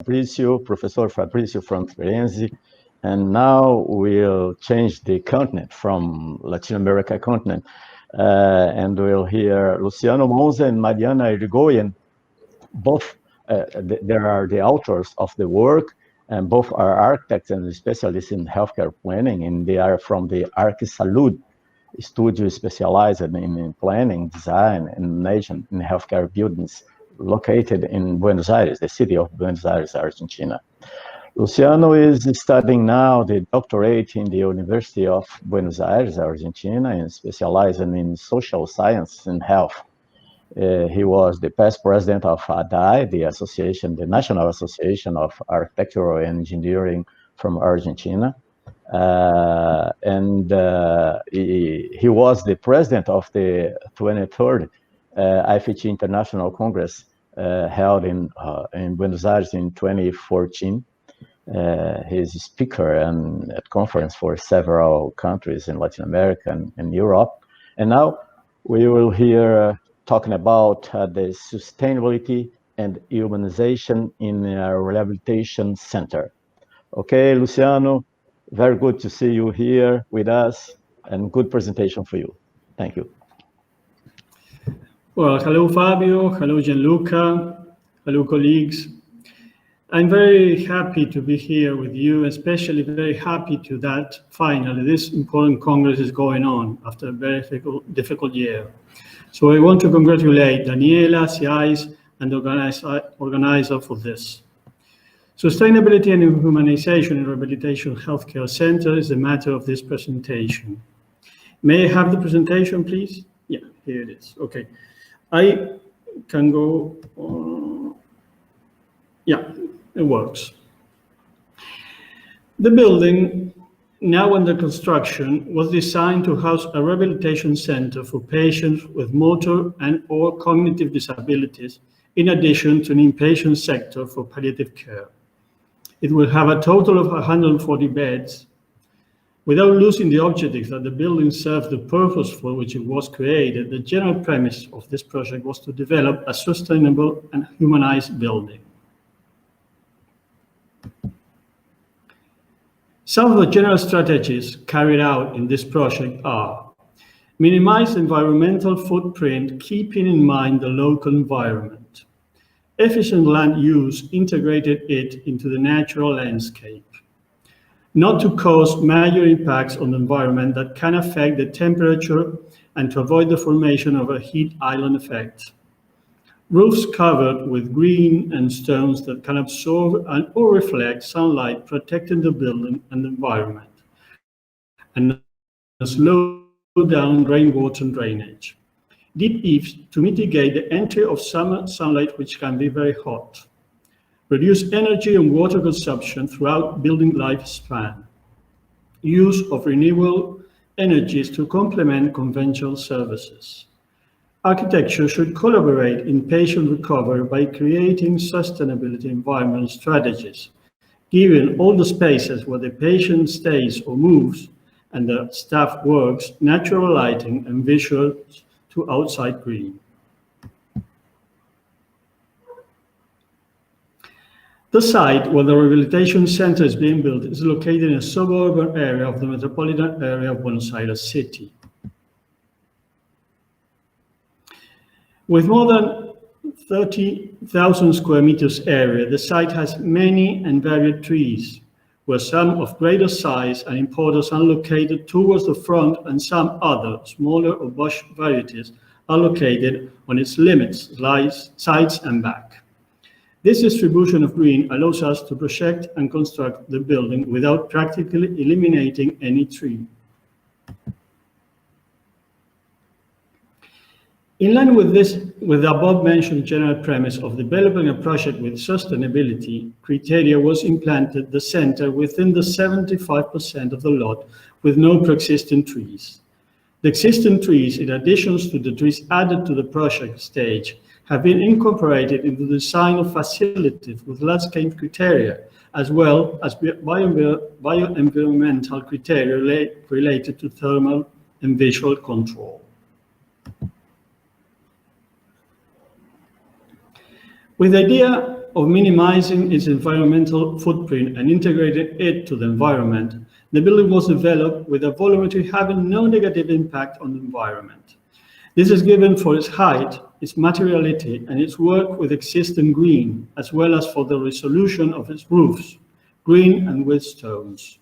Professor Fabrício from Firenze, and now we'll change the continent from Latin America continent, and we'll hear Luciano Monza and Mariana Irigoyen. Both they are the authors of the work, and both are architects and specialists in healthcare planning, and they are from the ArcSalud studio specialized in planning, design, and management in healthcare buildings located in Buenos Aires, the city of Buenos Aires, Argentina. Luciano is studying now the doctorate in the University of Buenos Aires, Argentina, and specializing in social science and health. He was the past president of ADAE, the National Association of Architectural Engineering from Argentina. He was the president of the 23rd IFHE International Congress held in Buenos Aires in 2014. He's a speaker at conference for several countries in Latin America and Europe. And now we will hear talking about the sustainability and humanization in a rehabilitation center. Okay, Luciano, very good to see you here with us, and good presentation for you. Thank you. Well, hello, Fabio. Hello, Gianluca. Hello, colleagues. I'm very happy to be here with you, especially very happy that finally this important Congress is going on after a very difficult year. So I want to congratulate Daniela, CIs, and the organizer for this. Sustainability and humanization in rehabilitation healthcare center is the matter of this presentation. May I have the presentation, please? Yeah, here it is. Okay. I can go on. Yeah, it works. The building, now under construction, was designed to house a rehabilitation center for patients with motor and/or cognitive disabilities, in addition to an inpatient sector for palliative care. It will have a total of 140 beds. Without losing the objectives that the building serves the purpose for which it was created, the general premise of this project was to develop a sustainable and humanized building. Some of the general strategies carried out in this project are: minimize environmental footprint, keeping in mind the local environment; efficient land use, integrated it into the natural landscape; not to cause major impacts on the environment that can affect the temperature and to avoid the formation of a heat island effect; roofs covered with green and stones that can absorb or reflect sunlight, protecting the building and the environment; and slow down rainwater drainage; deep eaves to mitigate the entry of summer sunlight, which can be very hot; reduce energy and water consumption throughout building lifespan; use of renewable energies to complement conventional services. Architecture should collaborate in patient recovery by creating sustainability environment strategies, giving all the spaces where the patient stays or moves and the staff works natural lighting and visuals to outside green. The site where the rehabilitation center is being built is located in a suburban area of the metropolitan area of Buenos Aires city. With more than 30,000 square meters area, the site has many and varied trees, where some of greater size and importance are located towards the front and some other, smaller or bush varieties are located on its limits, sides and back. This distribution of green allows us to project and construct the building without practically eliminating any tree. In line with the above-mentioned general premise of developing a project with sustainability criteria was implanted the center within the 75% of the lot with no pre-existing trees. The existing trees, in addition to the trees added to the project stage, have been incorporated into the design of facilities with landscape criteria, as well as bioenvironmental criteria related to thermal and visual control. With the idea of minimizing its environmental footprint and integrating it to the environment, the building was developed with a volumetry having no negative impact on the environment. This is given for its height, its materiality, and its work with existing green, as well as for the resolution of its roofs, green and with stones.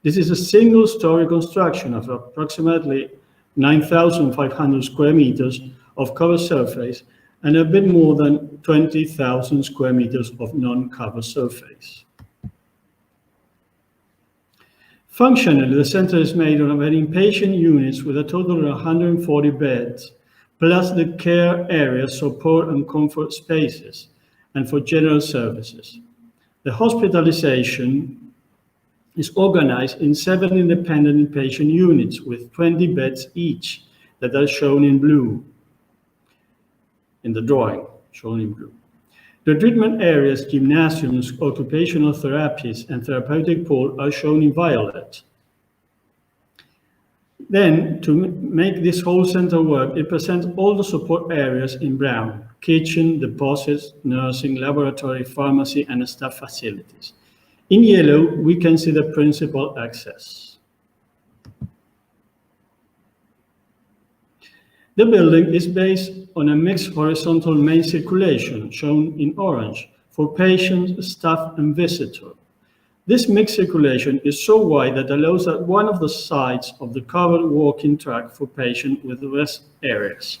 This is a single-story construction of approximately 9,500 square meters of covered surface and a bit more than 20,000 square meters of non-covered surface. Functionally, the center is made of inpatient units with a total of 140 beds, plus the care areas, support and comfort spaces, and for general services. The hospitalization is organized in 7 independent inpatient units with 20 beds each that are shown in blue in the drawing, shown in blue. The treatment areas, gymnasiums, occupational therapies, and therapeutic pool are shown in violet. Then, to make this whole center work, it presents all the support areas in brown: kitchen, deposits, nursing, laboratory, pharmacy, and staff facilities. In yellow, we can see the principal access. The building is based on a mixed horizontal main circulation, shown in orange, for patients, staff, and visitor. This mixed circulation is so wide that allows at one of the sides of the covered walking track for patients with rest areas.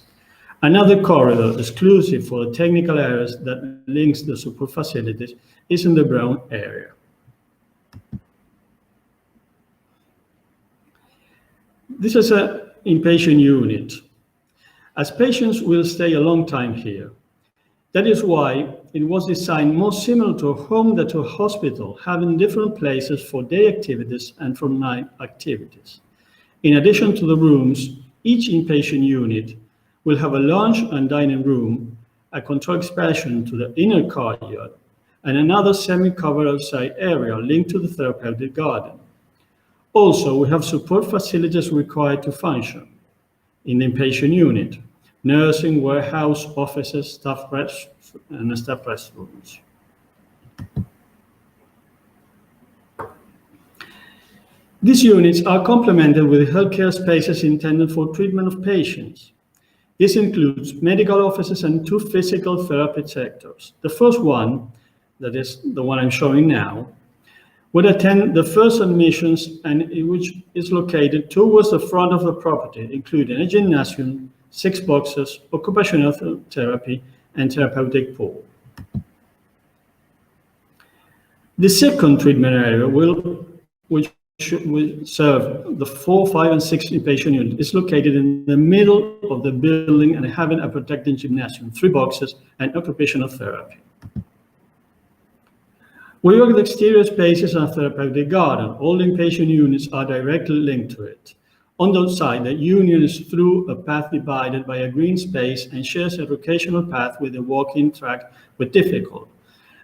Another corridor, exclusive for the technical areas that links the support facilities, is in the brown area. This is an inpatient unit, as patients will stay a long time here. That is why it was designed more similar to a home than to a hospital, having different places for day activities and for night activities. In addition to the rooms, each inpatient unit will have a lounge and dining room, a controlled expansion to the inner courtyard, and another semi-covered outside area linked to the therapeutic garden. Also, we have support facilities required to function in the inpatient unit: nursing, warehouse, offices, staff restrooms. These units are complemented with healthcare spaces intended for treatment of patients. This includes medical offices and 2 physical therapy sectors. The first one, that is the one I'm showing now, would attend the first admissions and which is located towards the front of the property, including a gymnasium, 6 boxes, occupational therapy, and therapeutic pool. The second treatment area which will serve the 4, 5, and 6 inpatient units is located in the middle of the building and having a protected gymnasium, 3 boxes, and occupational therapy. We work with exterior spaces and a therapeutic garden. All inpatient units are directly linked to it. On the outside, the unit is through a path divided by a green space and shares a rotational path with a walking track with difficult.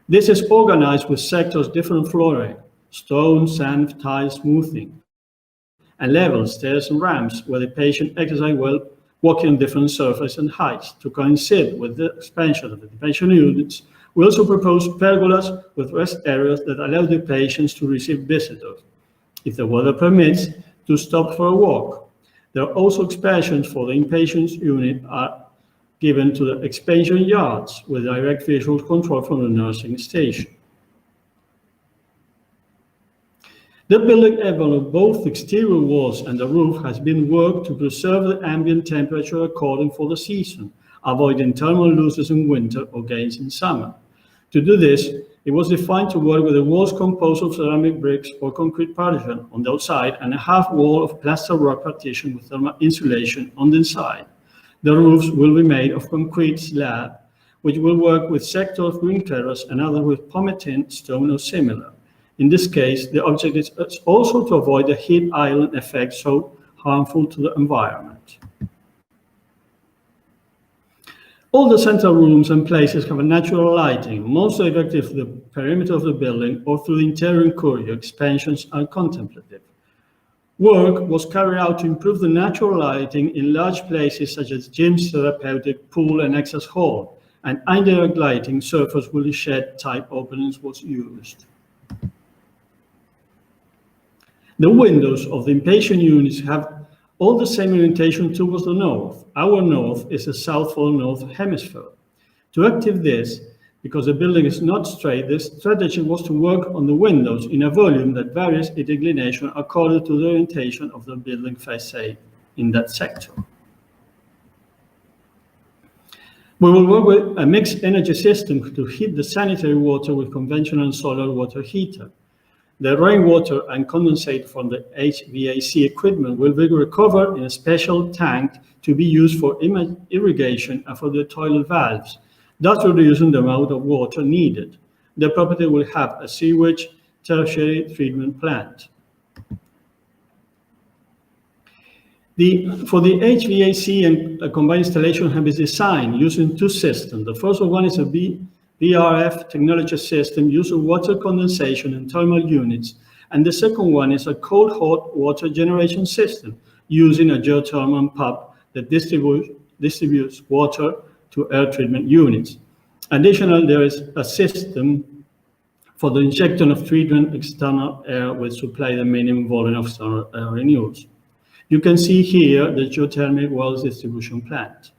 This is organized with sectors different flooring: stone, sand, tile, smoothing, and levels, stairs, and ramps where the patient exercise while walking on different surfaces and heights. To coincide with the expansion of the inpatient units, we also propose pergolas with rest areas that allow the patients to receive visitors, if the weather permits, to stop for a walk. There are also expansions for the inpatient unit are given to the expansion yards with direct visual control from the nursing station. The building envelope, both the exterior walls and the roof, has been worked to preserve the ambient temperature according for the season, avoiding thermal losses in winter or gains in summer. To do this, it was defined to work with the walls composed of ceramic bricks or concrete partition on the outside and a half wall of plaster rock partition with thermal insulation on the inside. The roofs will be made of concrete slab, which will work with sectors of green terrace and others with pometine, stone, or similar. In this case, the object is also to avoid the heat island effect so harmful to the environment. All the central rooms and places have a natural lighting, most directly through the perimeter of the building or through the interior corridor. Expansions are contemplative. Work was carried out to improve the natural lighting in large places such as gyms, therapeutic, pool, and access hall, and indirect lighting surface with shed type openings was used. The windows of the inpatient units have all the same orientation towards the north. Our north is the south or north hemisphere. To activate this, because the building is not straight, the strategy was to work on the windows in a volume that varies in inclination according to the orientation of the building facade in that sector. We will work with a mixed energy system to heat the sanitary water with conventional solar water heater. The rainwater and condensate from the HVAC equipment will be recovered in a special tank to be used for irrigation and for the toilet valves, thus reducing the amount of water needed. The property will have a sewage tertiary treatment plant. For the HVAC and a combined installation have been designed using two systems. The first one is a VRF technology system using water condensation and thermal units, and the second one is a cold-hot water generation system using a geothermal pump that distributes water to air treatment units. Additionally, there is a system for the injection of treatment external air which supply the minimum volume of external air in use. You can see here the geothermal wells distribution plant.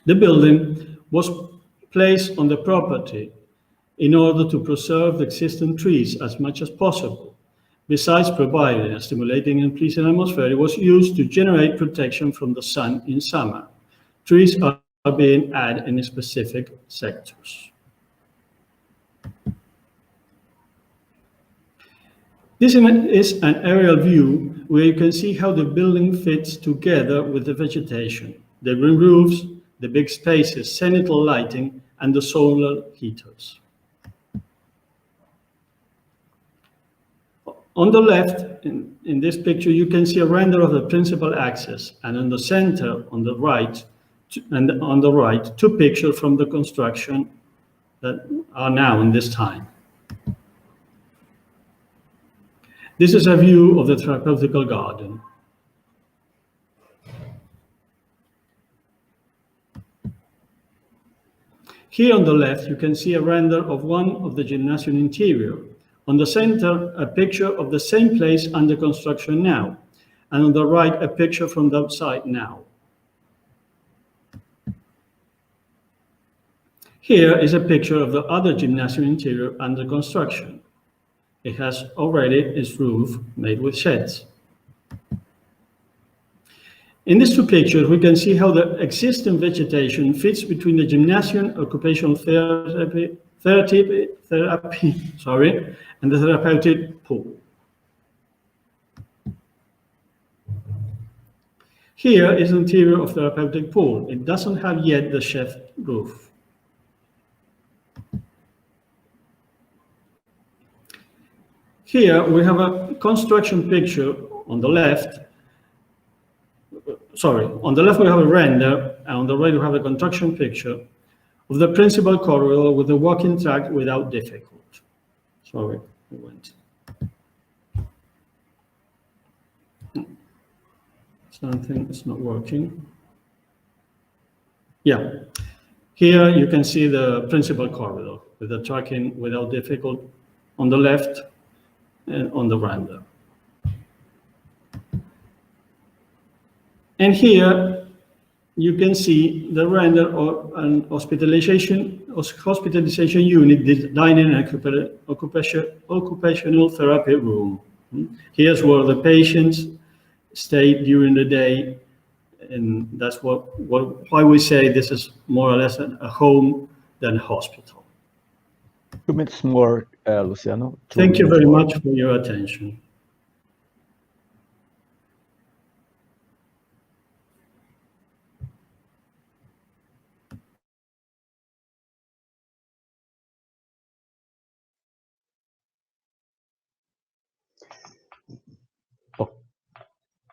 The building was placed on the property in order to preserve the existing trees as much as possible. Besides providing a stimulating and pleasing atmosphere, it was used to generate protection from the sun in summer. Trees are being added in specific sectors. This is an aerial view where you can see how the building fits together with the vegetation, the green roofs, the big spaces, central lighting, and the solar heaters. On the left, in this picture, you can see a render of the principal axis, and in the center, on the right, two pictures from the construction that are now in this time. This is a view of the therapeutical garden. Here on the left, you can see a render of one of the gymnasium interior. On the center, a picture of the same place under construction now, and on the right, a picture from the outside now. Here is a picture of the other gymnasium interior under construction. It has already its roof made with sheds. In these two pictures, we can see how the existing vegetation fits between the gymnasium, occupational therapy, and the therapeutic pool. Here is the interior of the therapeutic pool. It doesn't have yet the shed roof. Here we have a construction picture on the left. On the left we have a render, and on the right we have a construction picture of the principal corridor with the walking track without difficulty. Sorry, we went. Something is not working. Yeah, here you can see the principal corridor with the tracking without difficulty on the left and on the render. And here you can see the render of an hospitalization unit designed in an occupational therapy room. Here's where the patients stay during the day, and that's why we say this is more or less a home than a hospital. 2 minutes more, Luciano. Thank you very much for your attention.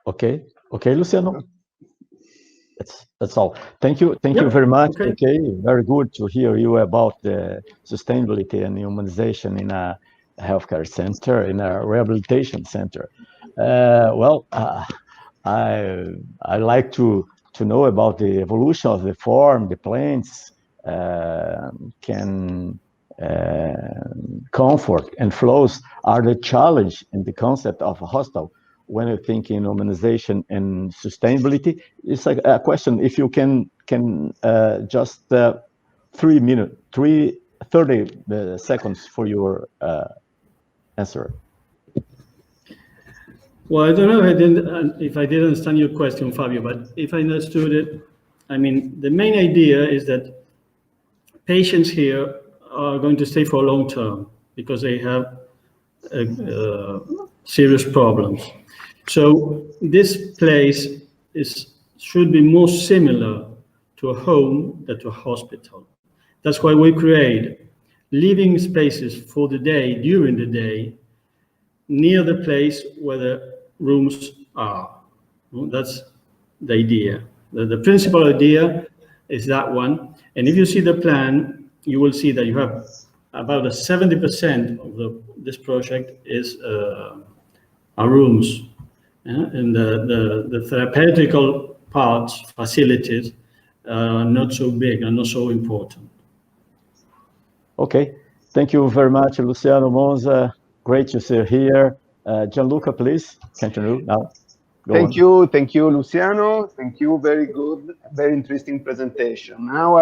Okay, Luciano. That's all. Thank you very much. Okay, very good to hear you about the sustainability and humanization in a healthcare center, in a rehabilitation center. I like to to know about the evolution of the form, the plants, can comfort and flows are the challenge in the concept of a hostel. When you think in humanization and sustainability, it's like a question. If you can just 30 seconds for your answer. Well, I don't know if I didn't understand your question, Fabio, but if I understood it, I mean, the main idea is that patients here are going to stay for a long term because they have serious problems. So this place should be more similar to a home than to a hospital. That's why we create living spaces for the day, during the day, near the place where the rooms are. That's the idea. The principal idea is that one. And if you see the plan, you will see that you have about 70% of this project is our rooms. And the therapeutical parts, facilities, are not so big and not so important. Okay, thank you very much, Luciano Monza. Great to see you here. Gianluca, please continue now. Thank you, Luciano. Thank you. Very good, very interesting presentation. Now